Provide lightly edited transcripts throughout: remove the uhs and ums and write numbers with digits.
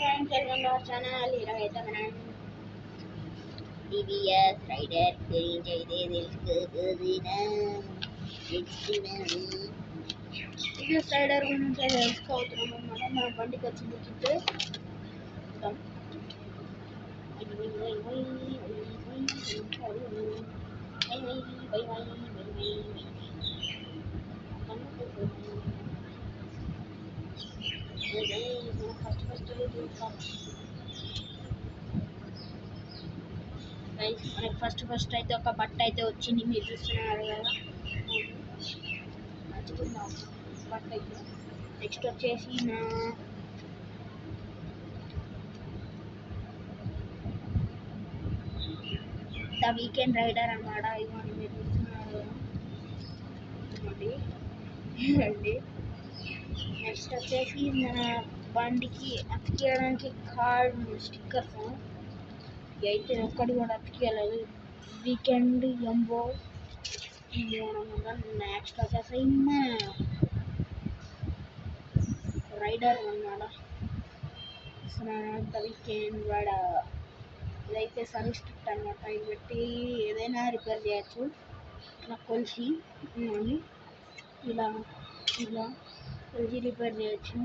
Friends, welcome to our channel. ఈరోజు అయితే మనం టీవీఎస్ రైడర్ గురించి అయితే టీవీఎస్ రైడర్ గురించి అయితే తెలుసుకోవతున్నాం అన్నమాట. మన బండికి వచ్చింది కిట్. మనకి ఫస్ట్ అయితే ఒక బట్ట అయితే వచ్చింది, మీరు చూస్తున్నారు కదా. బట్ట అయితే నెక్స్ట్ వచ్చేసి ద వీకెండ్ రైడర్ అన్నమాట. ఇవన్నీ మీరు చూస్తున్నారు కదా. నెక్స్ట్ వచ్చేసి మన బండికి అతికేయడానికి కార్డ్ స్టిక్కర్స్ అయితే ఒక్కటి కూడా అతికేయలేదు. వీకెండ్ ఎంబో ఇది అనమాట. నెక్స్ట్ వచ్చేసి రైడర్ అన్నమాట. ద వీకెండ్ రైడర్ ఇదైతే సర్వీస్ కిట్ అనమాట. ఇది పెట్టి ఏదైనా రిపేర్ చేయొచ్చు. ఇట్లా కొలిసి ఇలా కొలిసి రిపేర్ చేయొచ్చు.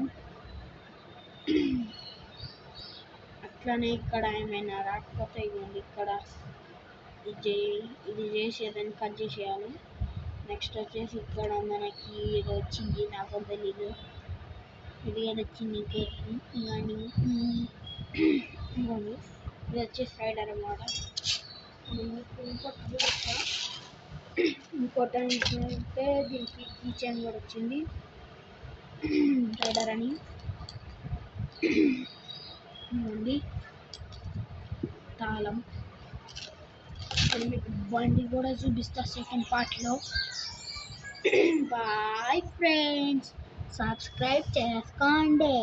అట్లానే ఇక్కడ ఏమైనా రాకపోతే ఇవ్వండి, ఇక్కడ ఇది చేసి ఏదైనా కట్ చేసేయాలి. నెక్స్ట్ వచ్చేసి ఇక్కడ మనకి ఏదో వచ్చింది, నాకు తెలీదు ఇది ఏదో వచ్చింది. ఇవ్వండి, ఇది వచ్చేసి రైడర్ అన్నమాట. ఇంకోటి ఏంటంటే దీనికి కీ చైన్ కూడా వచ్చింది, రైడర్ అని. ఇవ్వండి తాళం. మీకు బండి కూడా చూపిస్తా సెకండ్ పార్ట్లో. బాయ్ ఫ్రెండ్స్, సబ్స్క్రైబ్ చేసుకోండి.